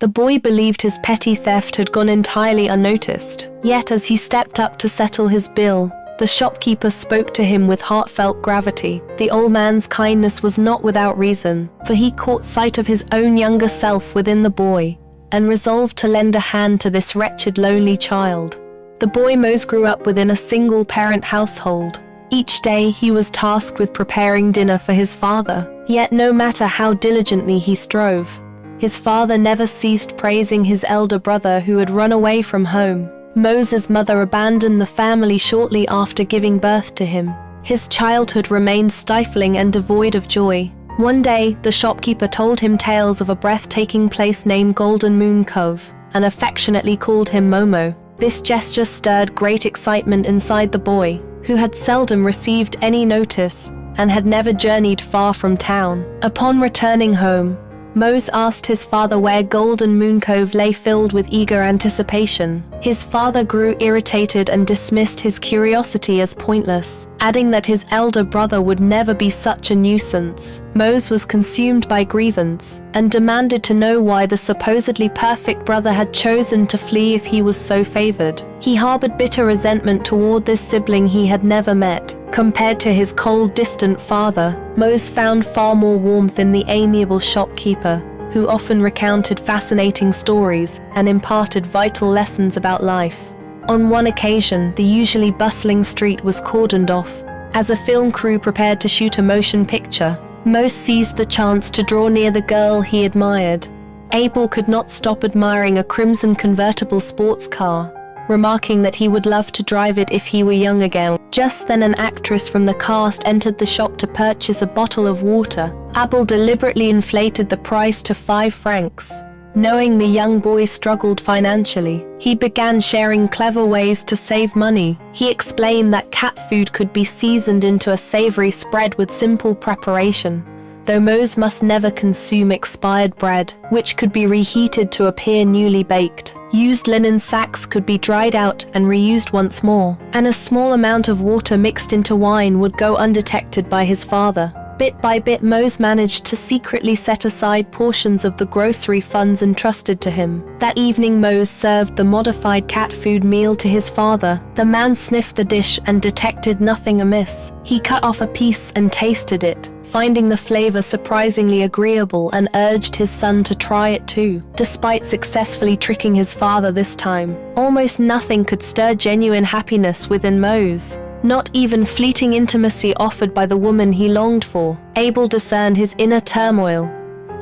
The boy believed his petty theft had gone entirely unnoticed. Yet as he stepped up to settle his bill, the shopkeeper spoke to him with heartfelt gravity. The old man's kindness was not without reason, for he caught sight of his own younger self within the boy, and resolved to lend a hand to this wretched, lonely child. The boy Mose grew up within a single-parent household. Each day he was tasked with preparing dinner for his father, yet no matter how diligently he strove, his father never ceased praising his elder brother who had run away from home. Mose's mother abandoned the family shortly after giving birth to him. His childhood remained stifling and devoid of joy. One day, the shopkeeper told him tales of a breathtaking place named Golden Moon Cove, and affectionately called him Momo. This gesture stirred great excitement inside the boy, who had seldom received any notice and had never journeyed far from town. Upon returning home, Mose asked his father where Golden Moon Cove lay, filled with eager anticipation. His father grew irritated and dismissed his curiosity as pointless, adding that his elder brother would never be such a nuisance. Mose was consumed by grievance and demanded to know why the supposedly perfect brother had chosen to flee if he was so favored. He harbored bitter resentment toward this sibling he had never met. Compared to his cold, distant father, Mose found far more warmth in the amiable shopkeeper, who often recounted fascinating stories and imparted vital lessons about life. On one occasion, the usually bustling street was cordoned off. As a film crew prepared to shoot a motion picture, Mose seized the chance to draw near the girl he admired. Abel could not stop admiring a crimson convertible sports car, remarking that he would love to drive it if he were young again. Just then an actress from the cast entered the shop to purchase a bottle of water. Abel deliberately inflated the price to 5 francs. Knowing the young boy struggled financially, he began sharing clever ways to save money. He explained that cat food could be seasoned into a savory spread with simple preparation, though Mose must never consume expired bread, which could be reheated to appear newly baked. Used linen sacks could be dried out and reused once more, and a small amount of water mixed into wine would go undetected by his father. Bit by bit, Mose managed to secretly set aside portions of the grocery funds entrusted to him. That evening, Mose served the modified cat food meal to his father. The man sniffed the dish and detected nothing amiss. He cut off a piece and tasted it, finding the flavor surprisingly agreeable, and urged his son to try it too. Despite successfully tricking his father this time, almost nothing could stir genuine happiness within Mose. Not even fleeting intimacy offered by the woman he longed for. Abel discerned his inner turmoil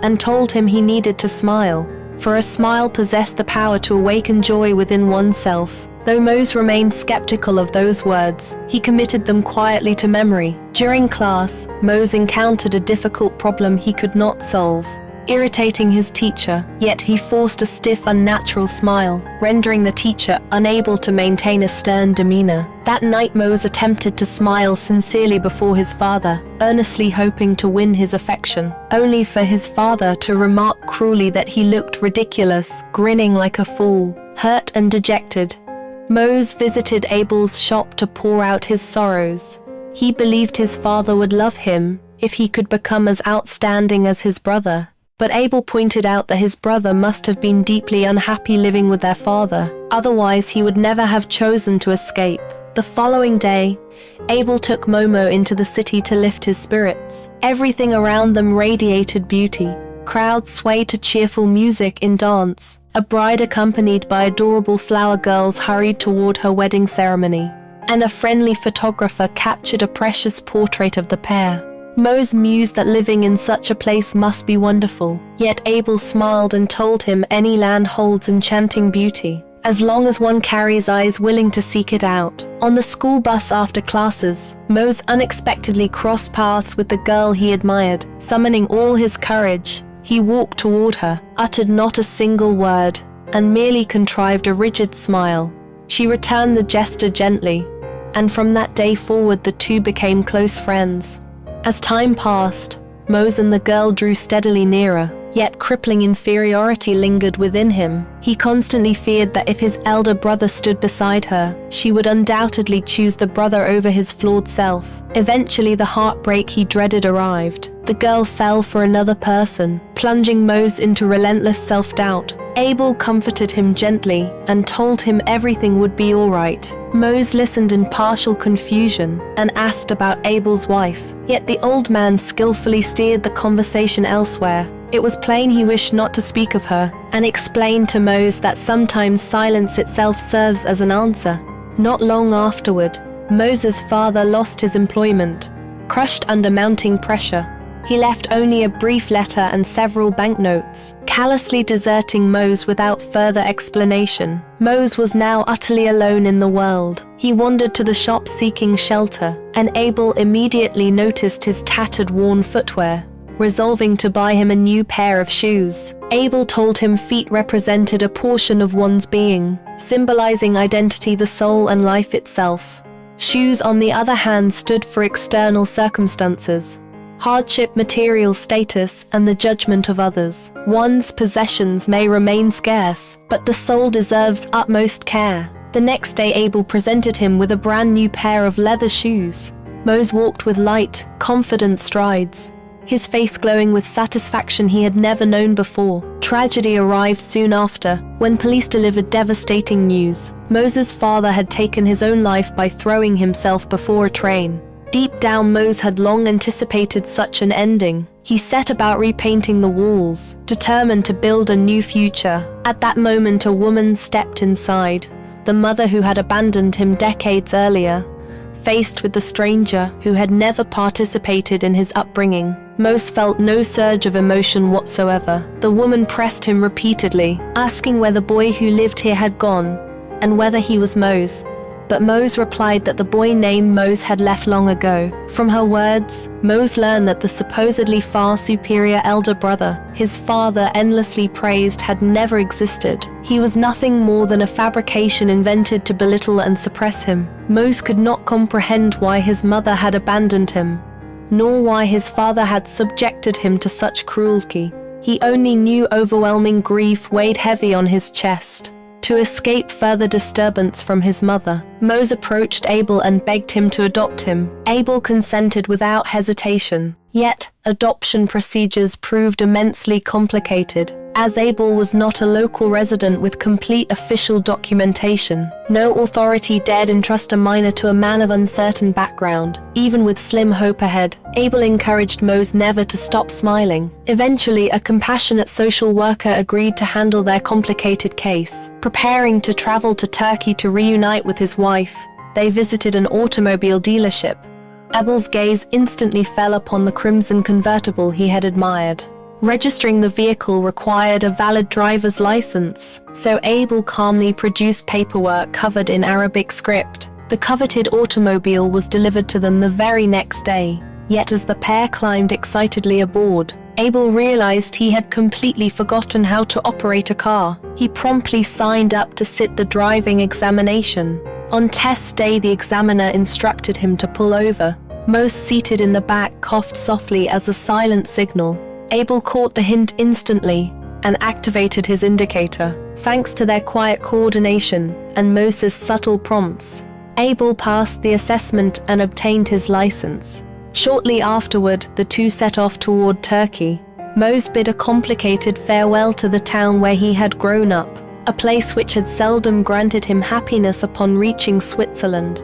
and told him he needed to smile, for a smile possessed the power to awaken joy within oneself. Though Mose remained skeptical of those words, he committed them quietly to memory. During class, Mose encountered a difficult problem he could not solve, irritating his teacher, yet he forced a stiff, unnatural smile, rendering the teacher unable to maintain a stern demeanor. That night, Mose attempted to smile sincerely before his father, earnestly hoping to win his affection, only for his father to remark cruelly that he looked ridiculous, grinning like a fool. Hurt and dejected, Mose visited Abel's shop to pour out his sorrows. He believed his father would love him if he could become as outstanding as his brother. But Abel pointed out that his brother must have been deeply unhappy living with their father, otherwise he would never have chosen to escape. The following day, Abel took Momo into the city to lift his spirits. Everything around them radiated beauty. Crowds swayed to cheerful music in dance. A bride accompanied by adorable flower girls hurried toward her wedding ceremony, and a friendly photographer captured a precious portrait of the pair. Mose mused that living in such a place must be wonderful, yet Abel smiled and told him any land holds enchanting beauty, as long as one carries eyes willing to seek it out. On the school bus after classes, Mose unexpectedly crossed paths with the girl he admired. Summoning all his courage, he walked toward her, uttered not a single word, and merely contrived a rigid smile. She returned the gesture gently, and from that day forward the two became close friends. As time passed, Mose and the girl drew steadily nearer, yet crippling inferiority lingered within him. He constantly feared that if his elder brother stood beside her, she would undoubtedly choose the brother over his flawed self. Eventually, the heartbreak he dreaded arrived. The girl fell for another person, plunging Mose into relentless self-doubt. Abel comforted him gently and told him everything would be all right. Mose listened in partial confusion and asked about Abel's wife, yet the old man skillfully steered the conversation elsewhere. It was plain he wished not to speak of her, and explained to Mose that sometimes silence itself serves as an answer. Not long afterward, Moses' father lost his employment. Crushed under mounting pressure, he left only a brief letter and several banknotes, callously deserting Mose without further explanation. Mose was now utterly alone in the world. He wandered to the shop seeking shelter, and Abel immediately noticed his tattered, worn footwear. Resolving to buy him a new pair of shoes, Abel told him feet represented a portion of one's being, symbolizing identity, the soul, and life itself. Shoes, on the other hand, stood for external circumstances, hardship, material status, and the judgment of others. One's possessions may remain scarce, but the soul deserves utmost care. The next day Abel presented him with a brand new pair of leather shoes. Mose walked with light, confident strides, his face glowing with satisfaction he had never known before. Tragedy arrived soon after, when police delivered devastating news. Moses' father had taken his own life by throwing himself before a train. Deep down, Mose had long anticipated such an ending. He set about repainting the walls, determined to build a new future. At that moment, a woman stepped inside, the mother who had abandoned him decades earlier. Faced with the stranger who had never participated in his upbringing, Mose felt no surge of emotion whatsoever. The woman pressed him repeatedly, asking where the boy who lived here had gone, and whether he was Mose. But Mose replied that the boy named Mose had left long ago. From her words, Mose learned that the supposedly far superior elder brother his father endlessly praised had never existed. He was nothing more than a fabrication invented to belittle and suppress him. Mose could not comprehend why his mother had abandoned him, nor why his father had subjected him to such cruelty. He only knew overwhelming grief weighed heavy on his chest. To escape further disturbance from his mother, Mose approached Abel and begged him to adopt him. Abel consented without hesitation. Yet, adoption procedures proved immensely complicated, as Abel was not a local resident with complete official documentation. No authority dared entrust a minor to a man of uncertain background. Even with slim hope ahead, Abel encouraged Mose never to stop smiling. Eventually, a compassionate social worker agreed to handle their complicated case. Preparing to travel to Turkey to reunite with his wife, they visited an automobile dealership. Abel's gaze instantly fell upon the crimson convertible he had admired. Registering the vehicle required a valid driver's license, so Abel calmly produced paperwork covered in Arabic script. The coveted automobile was delivered to them the very next day. Yet as the pair climbed excitedly aboard, Abel realized he had completely forgotten how to operate a car. He promptly signed up to sit the driving examination. On test day, the examiner instructed him to pull over. Mose, seated in the back, coughed softly as a silent signal. Abel caught the hint instantly and activated his indicator. Thanks to their quiet coordination and Moses' subtle prompts, Abel passed the assessment and obtained his license. Shortly afterward, the two set off toward Turkey. Mose bid a complicated farewell to the town where he had grown up, a place which had seldom granted him happiness upon reaching Switzerland.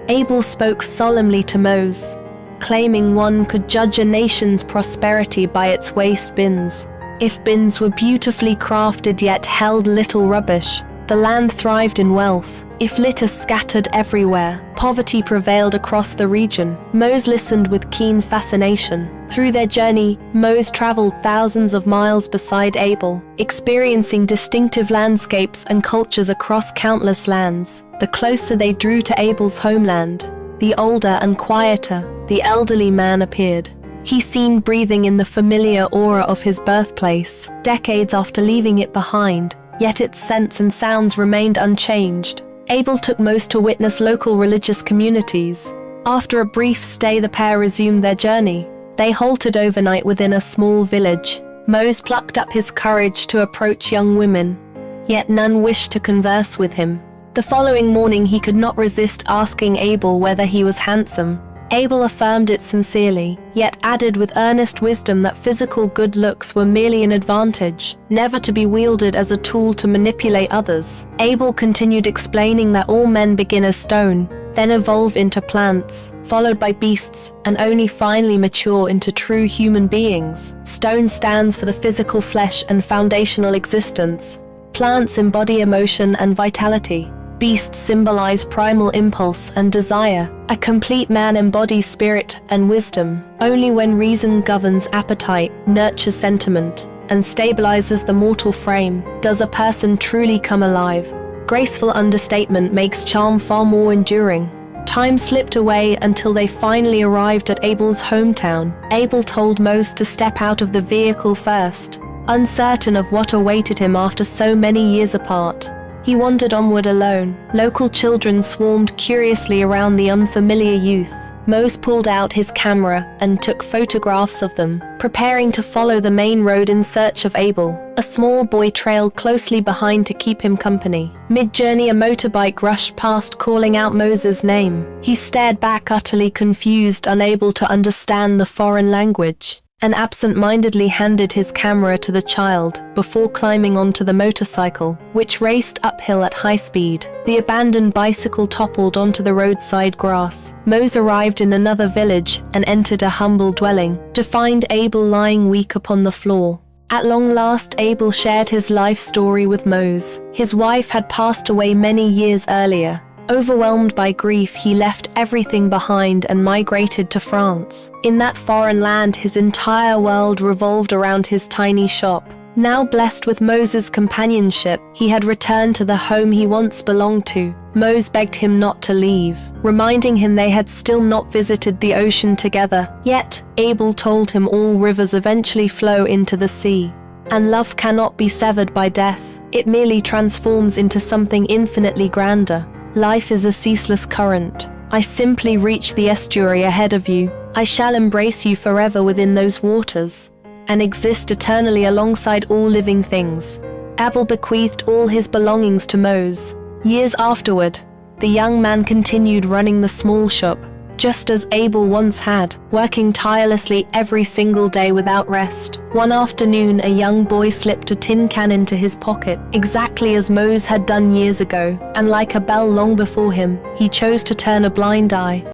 Abel spoke solemnly to Mose, claiming one could judge a nation's prosperity by its waste bins. If bins were beautifully crafted yet held little rubbish, the land thrived in wealth. If litter scattered everywhere, poverty prevailed across the region. Mose listened with keen fascination. Through their journey, Mose traveled thousands of miles beside Abel, experiencing distinctive landscapes and cultures across countless lands. The closer they drew to Abel's homeland, the older and quieter the elderly man appeared. He seemed breathing in the familiar aura of his birthplace, decades after leaving it behind, yet its scents and sounds remained unchanged. Abel took Mose to witness local religious communities. After a brief stay, the pair resumed their journey. They halted overnight within a small village. Mose plucked up his courage to approach young women, yet none wished to converse with him. The following morning, he could not resist asking Abel whether he was handsome. Abel affirmed it sincerely, yet added with earnest wisdom that physical good looks were merely an advantage, never to be wielded as a tool to manipulate others. Abel continued explaining that all men begin as stone, then evolve into plants, followed by beasts, and only finally mature into true human beings. Stone stands for the physical flesh and foundational existence. Plants embody emotion and vitality. Beasts symbolize primal impulse and desire. A complete man embodies spirit and wisdom. Only when reason governs appetite, nurtures sentiment, and stabilizes the mortal frame, does a person truly come alive. Graceful understatement makes charm far more enduring. Time slipped away until they finally arrived at Abel's hometown. Abel told Mose to step out of the vehicle first, uncertain of what awaited him after so many years apart. He wandered onward alone. Local children swarmed curiously around the unfamiliar youth. Mose pulled out his camera and took photographs of them, preparing to follow the main road in search of Abel. A small boy trailed closely behind to keep him company. Mid-journey, a motorbike rushed past, calling out Mose's name. He stared back, utterly confused, unable to understand the foreign language, and absent-mindedly handed his camera to the child before climbing onto the motorcycle, which raced uphill at high speed. The abandoned bicycle toppled onto the roadside grass. Mose arrived in another village and entered a humble dwelling, to find Abel lying weak upon the floor. At long last, Abel shared his life story with Mose. His wife had passed away many years earlier. Overwhelmed by grief, he left everything behind and migrated to France. In that foreign land, his entire world revolved around his tiny shop. Now blessed with Moses' companionship, he had returned to the home he once belonged to. Mose begged him not to leave, reminding him they had still not visited the ocean together. Yet, Abel told him all rivers eventually flow into the sea, and love cannot be severed by death. It merely transforms into something infinitely grander. Life is a ceaseless current. I simply reach the estuary ahead of you. I shall embrace you forever within those waters, and exist eternally alongside all living things. Abel bequeathed all his belongings to Mose. Years afterward, the young man continued running the small shop, just as Abel once had, working tirelessly every single day without rest. One afternoon, a young boy slipped a tin can into his pocket, exactly as Mose had done years ago, and like a bell long before him, he chose to turn a blind eye.